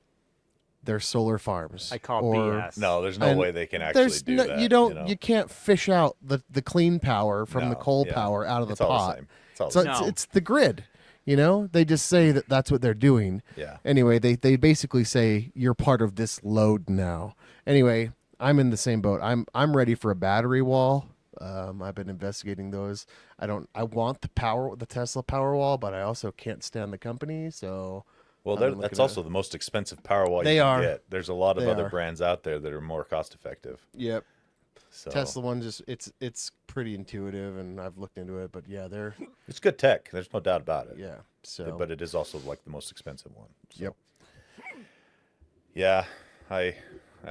their solar farms. I call or, BS. No, there's no And way they can actually do that. You can't fish out the clean power from the No, coal yeah. power out of the It's all the pot. same. It's all the So same. No. it's the grid. They just say that that's what they're doing. Yeah. Anyway, they basically say you're part of this load now. Anyway, I'm in the same boat. I'm ready for a battery wall. I've been investigating those. I want the Tesla power wall, but I also can't stand the company. So Well, I've been that's looking at- also the most expensive Powerwall They you can are. get. There's a lot of They other are. brands out there that are more cost effective. yep, So Tesla one it's pretty intuitive, and I've looked into it. But yeah, they're it's good tech. There's no doubt about it. yeah. So But it is also like the most expensive one. So, yep. yeah, I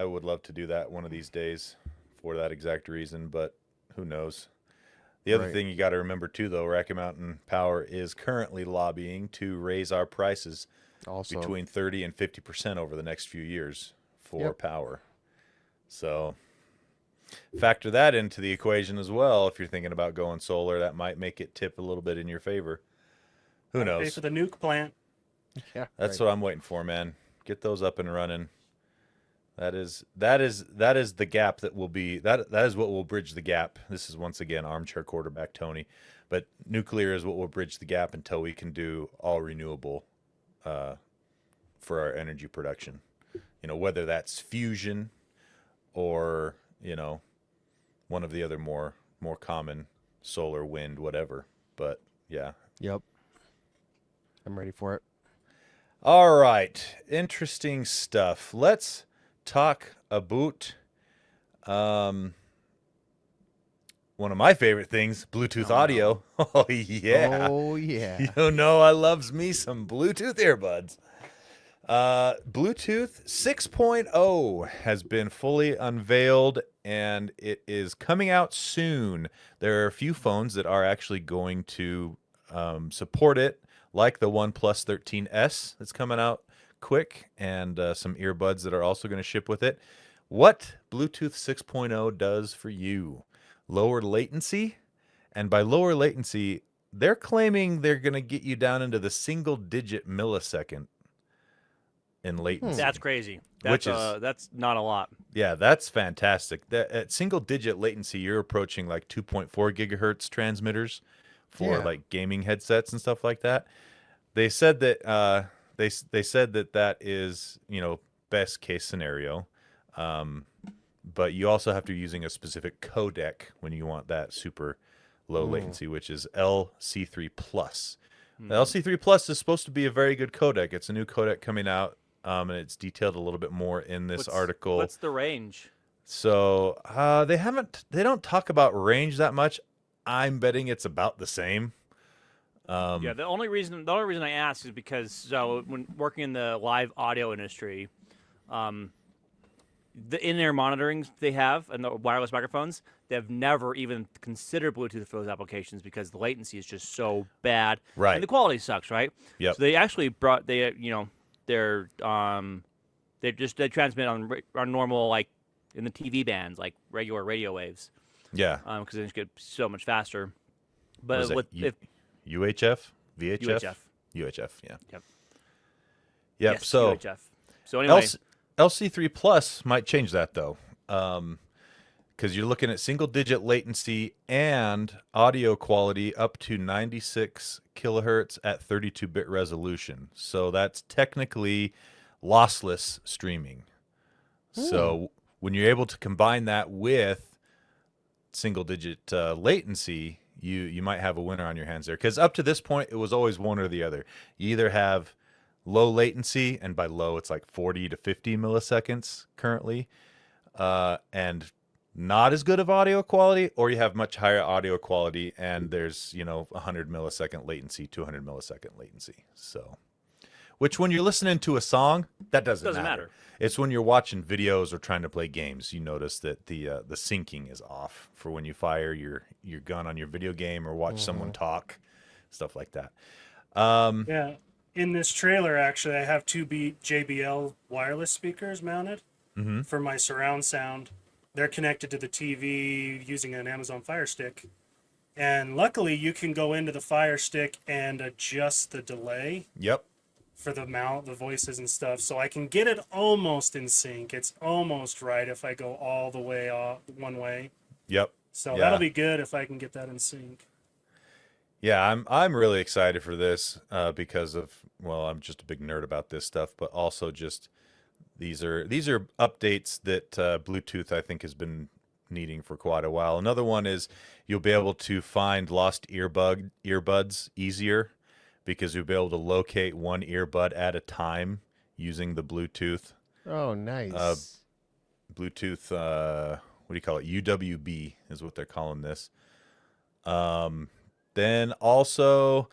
would love to do that one of these days for that exact reason, but who knows? The other Right. thing you got to remember too, though, Rocky Mountain Power is currently lobbying to raise our prices Also, between 30 and 50% over the next few years for Yep. power. So factor that into the equation as well. If you're thinking about going solar, that might make it tip a little bit in your favor. Who Pay knows? for the nuke plant. yeah, That's right. what I'm waiting for, man. Get those up and running. That is the gap that will be that is what will bridge the gap. This is once again armchair quarterback Tony, but nuclear is what will bridge the gap until we can do all renewable for our energy production. Whether that's fusion or one of the other more common solar, wind, whatever. But yeah. Yep. I'm ready for it. All right, interesting stuff. Let's talk about one of my favorite things, Bluetooth audio. Oh yeah. Oh yeah. I loves me some Bluetooth earbuds. Bluetooth 6.0 has been fully unveiled and it is coming out soon. There are a few phones that are actually going to support it, like the OnePlus 13S that's coming out quick, and some earbuds that are also going to ship with it. What Bluetooth 6.0 does for you: lower latency, and by lower latency, they're claiming they're going to get you down into the single-digit millisecond in latency. That's crazy. Which That's not a lot. Yeah, that's fantastic. At single-digit latency, you're approaching like 2.4 gigahertz transmitters for Yeah. like gaming headsets and stuff like that. They said that they said that is best case scenario, but you also have to be using a specific codec when you want that super low latency, which is LC3 Plus. The LC3 Plus is supposed to be a very good codec. It's a new codec coming out, and it's detailed a little bit more in this article. What's the range? So they don't talk about range that much. I'm betting it's about the same. Yeah, the only reason I ask is because when working in the live audio industry, the in-ear monitoring they have and the wireless microphones, they've never even considered Bluetooth for those applications because the latency is just so bad, Right. and the quality sucks, right? Yep. So they actually brought they transmit on normal, like in the TV bands, like regular radio waves, Yeah. because they just get so much faster. What is But it? with if UHF, VHF, UHF, UHF. Yeah. Yep. Yep. Yes, So UHF. So anyway, LC3 Plus might change that though, because you're looking at single-digit latency and audio quality up to 96 kilohertz at 32-bit resolution. So that's technically lossless streaming. So when you're able to combine that with single-digit latency, you might have a winner on your hands there. Because up to this point, it was always one or the other. You either have low latency, and by low, it's like 40 to 50 milliseconds currently, and not as good of audio quality, or you have much higher audio quality, and there's 100 millisecond latency, 200 millisecond latency. So, which when you're listening to a song, that doesn't matter. It's when you're watching videos or trying to play games, you notice that the syncing is off for when you fire your gun on your video game or watch someone talk, stuff like that. Yeah. In this trailer, actually, I have two JBL wireless speakers mounted for my surround sound. They're connected to the TV using an Amazon Fire Stick. And luckily, you can go into the Fire Stick and adjust the delay Yep. for the voices and stuff. So I can get it almost in sync. It's almost right if I go all the way off one way. Yep. So Yeah. that'll be good if I can get that in sync. Yeah, I'm really excited for this because of, well, I'm just a big nerd about this stuff, but also just these are updates that Bluetooth I think has been needing for quite a while. Another one is you'll be able to find lost earbuds easier because you'll be able to locate one earbud at a time using the Bluetooth. Oh, nice. Bluetooth, what do you call it? UWB is what they're calling this. Then also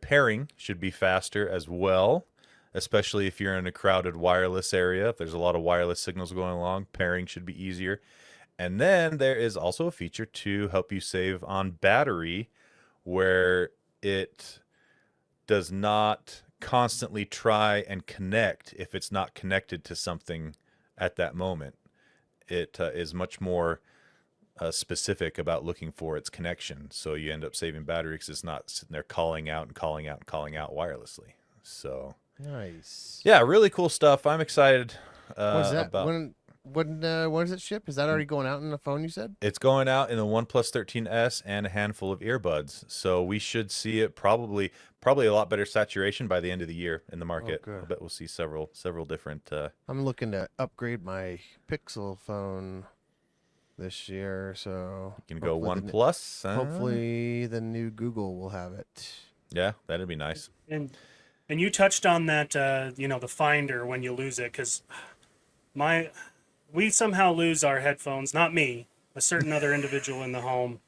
pairing should be faster as well, especially if you're in a crowded wireless area. If there's a lot of wireless signals going along, pairing should be easier. And then there is also a feature to help you save on battery where it does not constantly try and connect if it's not connected to something at that moment. It is much more specific about looking for its connection. So you end up saving battery because it's not sitting there calling out and calling out and calling out wirelessly. So Nice. yeah, really cool stuff. I'm excited When's that? about. When does it ship? Is that already going out in the phone? You said. It's going out in the OnePlus 13S and a handful of earbuds. So we should see it probably a lot better saturation by the end of the year in the market. good. I bet we'll see several different. I'm looking to upgrade my Pixel phone this year, so You can go hopefully OnePlus. hopefully the new Google will have it. Yeah, that'd be nice. And you touched on that, the Finder when you lose it, because we somehow lose our headphones. Not me, a certain other individual in the home.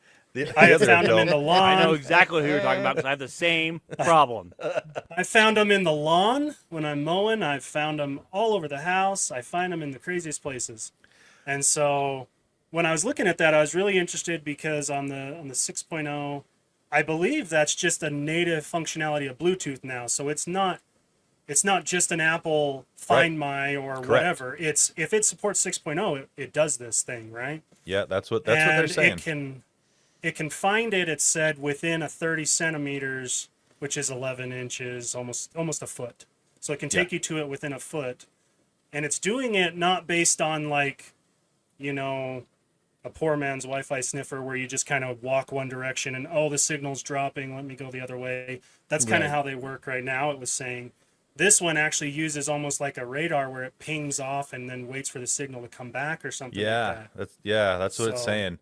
I have found them in the lawn. I know exactly who you're talking about because I have the same problem. I found them in the lawn when I'm mowing. I've found them all over the house. I find them in the craziest places. And so when I was looking at that, I was really interested because on the 6.0, I believe that's just a native functionality of Bluetooth now. So it's not just an Apple Find My or Correct. whatever. It's if it supports 6.0, it does this thing, right? Yeah, that's what they're saying. It can find it, it said, within a 30 centimeters, which is 11 inches, almost a foot. So it can take you to it within a foot. And it's doing it not based on a poor man's Wi-Fi sniffer where you just kind of walk one direction and, oh, the signal's dropping, let me go the other way. That's kind of how they work right now, it was saying. This one actually uses almost like a radar where it pings off and then waits for the signal to come back or something like that. That's what it's saying.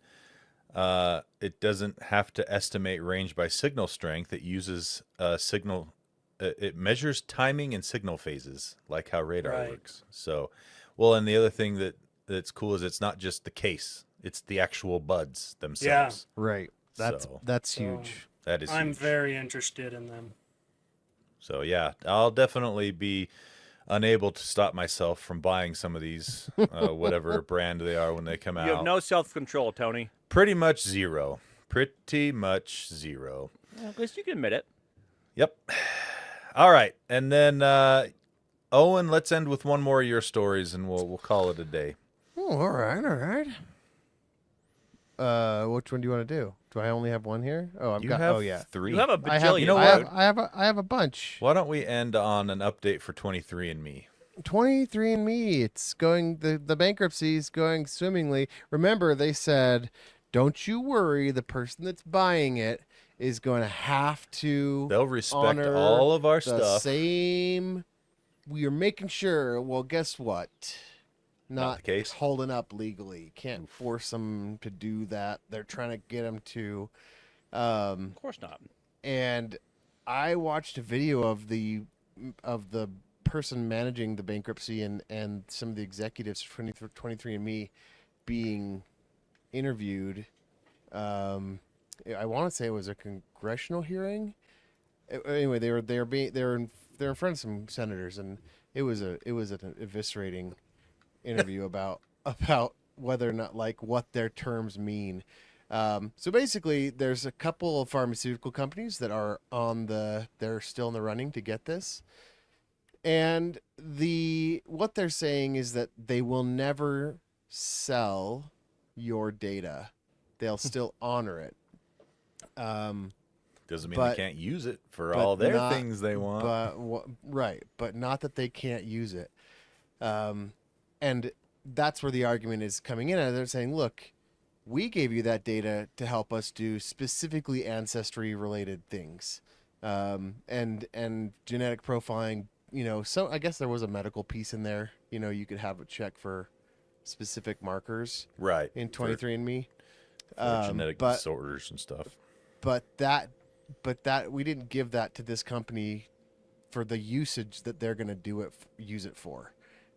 It doesn't have to estimate range by signal strength. It uses signal it measures timing and signal phases, like how radar Right. works. So, well, and the other thing that's cool is it's not just the case; it's the actual buds themselves. Right. That's So- that's So, huge. That is I'm huge. very interested in them. So yeah, I'll definitely be unable to stop myself from buying some of these, whatever brand they are when they come You out. have no self-control, Tony. Pretty much zero. Pretty much zero. Well, at least you can admit it. Yep. All right, and then Owen, let's end with one more of your stories, and we'll call it a day. Oh, all right, all right. Which one do you want to do? Do I only have one here? Oh, I've You got. have Oh, yeah. 3. You have a I have. bajillion. You know I have, what? I have a bunch. Why don't we end on an update for 23andMe? 23andMe. It's going. The bankruptcy is going swimmingly. Remember, they said, "Don't you worry. The person that's buying it is going to have to They'll respect honor all of our the stuff. same. We are making sure. Well, guess what? Not the case. holding up legally. Can't force them to do that. They're trying to get them to. Of course not. And I watched a video of the person managing the bankruptcy and some of the executives from 23andMe being interviewed. I want to say it was a congressional hearing. Anyway, they were in front of some senators, and it was an eviscerating interview about whether or not, like, what their terms mean. So basically, there's a couple of pharmaceutical companies that are they're still in the running to get this. And what they're saying is that they will never sell your data. They'll still honor it. Doesn't mean but- they can't use it for but all their not- things they want. But not that they can't use it. And that's where the argument is coming in. And they're saying, look, we gave you that data to help us do specifically ancestry related things, and genetic profiling. So I guess there was a medical piece in there. You could have a check for specific markers Right. in for 23andMe. genetic but disorders and stuff. but that we didn't give that to this company for the usage that they're going to use it for.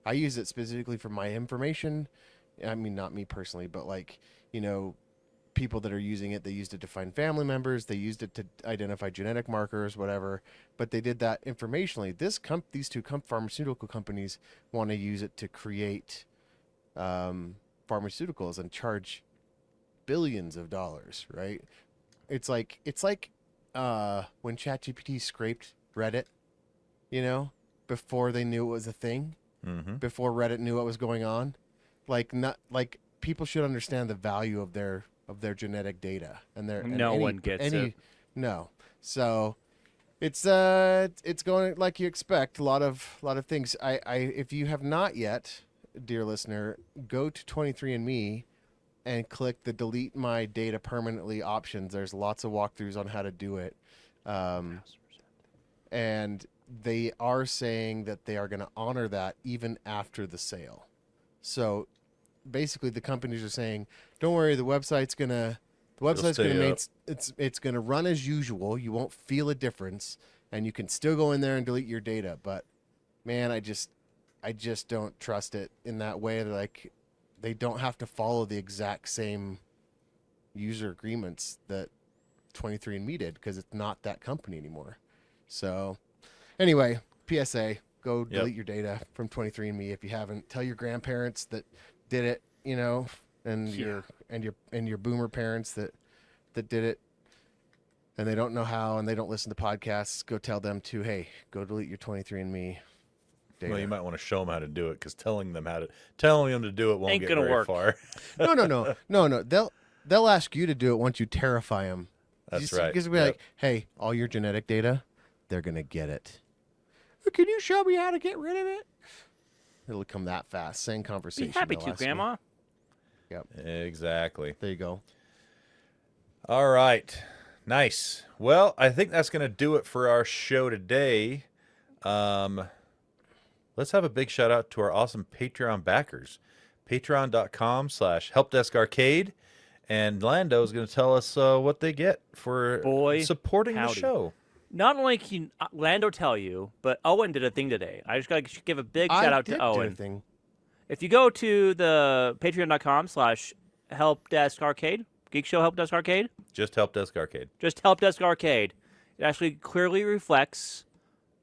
I use it specifically for my information. I mean, not me personally, but people that are using it, they used it to find family members. They used it to identify genetic markers, whatever. But they did that informationally. These two pharmaceutical companies want to use it to create pharmaceuticals and charge billions of dollars, right? It's like when ChatGPT scraped Reddit, before they knew it was a thing, Mm-hmm. before Reddit knew what was going on. People should understand the value of their genetic data and their. No one gets it. No, so it's going like you expect. A lot of things. If you have not yet, dear listener, go to 23andMe and click the delete my data permanently options. There's lots of walkthroughs on how to do it. And they are saying that they are going to honor that even after the sale. So basically the companies are saying, don't worry, the website's going to stay up. it's going to run as usual. You won't feel a difference, and you can still go in there and delete your data. But man, I just don't trust it in that way. Like, they don't have to follow the exact same user agreements that 23andMe did, because it's not that company anymore. So anyway, PSA, go delete your data from 23andMe if you haven't. Tell your grandparents that did it, and your boomer parents that did it, and they don't know how, and they don't listen to podcasts. Go tell them to, hey, go delete your 23andMe data. Well, you might want to show them how to do it, because telling them to do it won't Ain't get gonna very work. far. No. They'll ask you to do it once you terrify them. That's right. Because they'll be like, hey, all your genetic data, they're gonna get it. Can you show me how to get rid of it? It'll come that fast. Same Be conversation. happy they'll to, ask me. Grandma. Exactly. There you go. All right. Nice. Well, I think that's going to do it for our show today. Let's have a big shout out to our awesome Patreon backers. Patreon.com/HelpDeskArcade. And Lando is going to tell us what they get for Boy, supporting the howdy. show. Not only can Lando tell you, but Owen did a thing today. I just got to give a big shout out did to do a Owen. thing. If you go to the patreon.com/helpdesk arcade, Geekshow Helpdesk Arcade, Just Helpdesk Arcade. just Helpdesk Arcade, it actually clearly reflects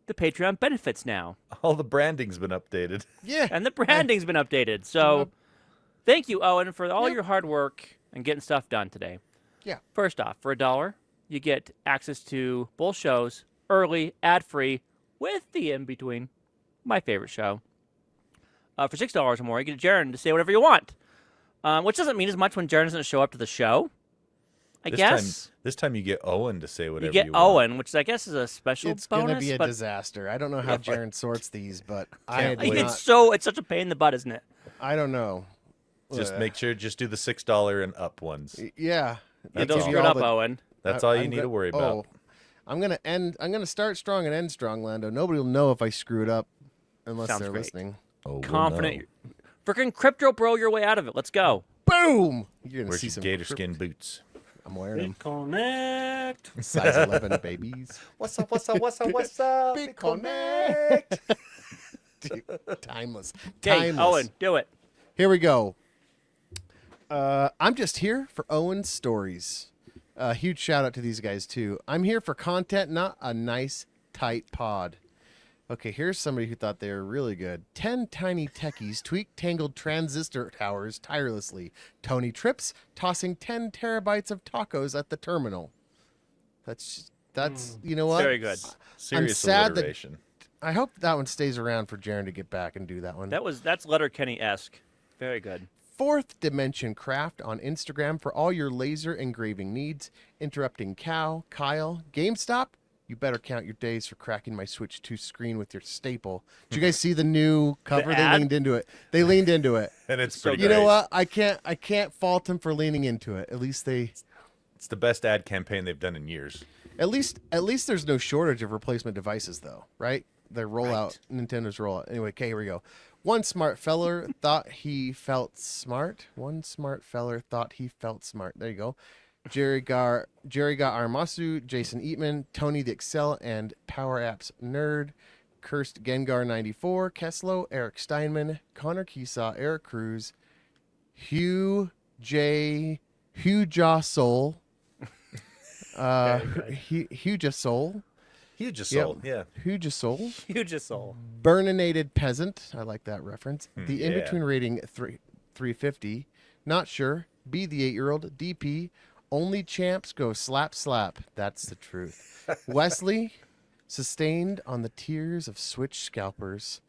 the Patreon benefits now. All the branding's been updated. Yeah. And the branding's been updated. So thank you, Owen, for all your hard work and getting stuff done today. Yeah. First off, for $1, you get access to both shows, early, ad-free, with the in-between, my favorite show. For $6 or more, you get Jaren to say whatever you want, which doesn't mean as much when Jaren doesn't show up to the show, I guess. This time you get Owen to say whatever You get want. Owen, which I guess is a special It's bonus. going to be a but disaster. I don't know how Yeah, Jaren sorts these, but Can't wait. it's such a pain in the butt, isn't it? I don't know. Just make sure, just do the $6 and up ones. Yeah. You That's don't all. screw it up, Owen. That's I- all you I'm need go- to worry about. Oh, I'm gonna start strong and end strong, Lando. Nobody will know if I screw it up unless Sounds they're great. listening. Oh, we'll Confident. know. Freaking crypto bro your way out of it. Let's go. Boom! You're gonna Where's see your some gator skin boots? I'm wearing them. Connect. Size 11 babies. What's up? What's up? What's up? What's up? Big connect. Dude, timeless. Okay, Timeless. Owen, do it. Here we go. I'm just here for Owen's stories. Huge shout out to these guys too. I'm here for content, not a nice tight pod. Okay, here's somebody who thought they were really good. 10 tiny techies tweak tangled transistor towers tirelessly. Tony trips, tossing 10 terabytes of tacos at the terminal. That's you know what? Very good. Serious sad that- alliteration. I hope that one stays around for Jaren to get back and do that one. That's Letterkenny-esque. Very good. Fourth Dimension Craft on Instagram for all your laser engraving needs. Interrupting Kyle, GameStop. You better count your days for cracking my Switch 2 screen with your staple. Did you guys see the new cover? They ad? leaned into it. They leaned into it. And it's So pretty You great. know what? I can't fault them for leaning into it. At least It's the best ad campaign they've done in years. at least there's no shortage of replacement devices though, right? Their rollout, Nintendo's rollout. Anyway, okay, here we go. One smart feller thought he felt smart. One smart feller thought he felt smart. There you go. Jerry Gar Armasu, Jason Eatman, Tony the Excel and Power Apps Nerd, Cursed Gengar 94, Keslo, Eric Steinman, Connor Keesaw, Eric Cruz, Hugh Jossol, Hugh Jossol, You just Yep. sold. Yeah. Hugh Jossol, Huge a soul. Burninated Peasant. I like that reference. The yeah. in-between rating 350. Not sure. Be the 8-year-old. DP. Only champs go slap slap. That's the truth. Wesley. Sustained on the tears of Switch scalpers.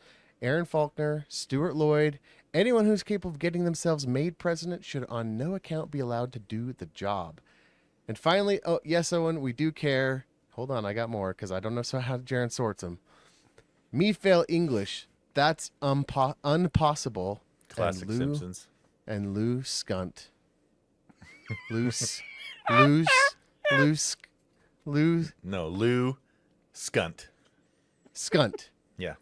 Aaron Faulkner. Stuart Lloyd. Anyone who's capable of getting themselves made president should on no account be allowed to do the job. And finally, oh, yes, Owen, we do care. Hold on, I got more because I don't know how Jaren sorts them. Me fail English. That's unpossible. Classic and Lou, Simpsons. And Lou Skunt. Lou No, Lou Skunt. Skunt. Yeah.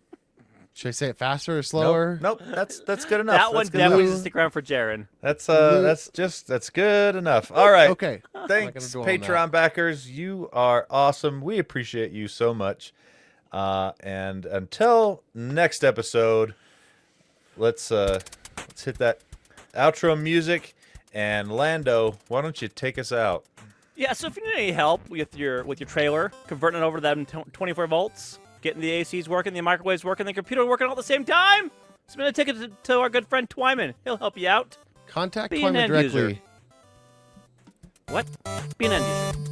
Should I say it faster or slower? Nope. That's good enough. That one That's good definitely enough. needs to stick around for Jaren. That's good enough. All right. Okay. Thanks, dwell on that. Patreon backers. You are awesome. We appreciate you so much. And until next episode, let's hit that outro music. And Lando, why don't you take us out? Yeah, so if you need any help with your trailer, converting it over to them 24 volts, getting the ACs working, the microwaves working, the computer working all at the same time, submit a ticket to our good friend Twyman. He'll help you out. Contact Be an Twyman end directly. user. What? Be an end user.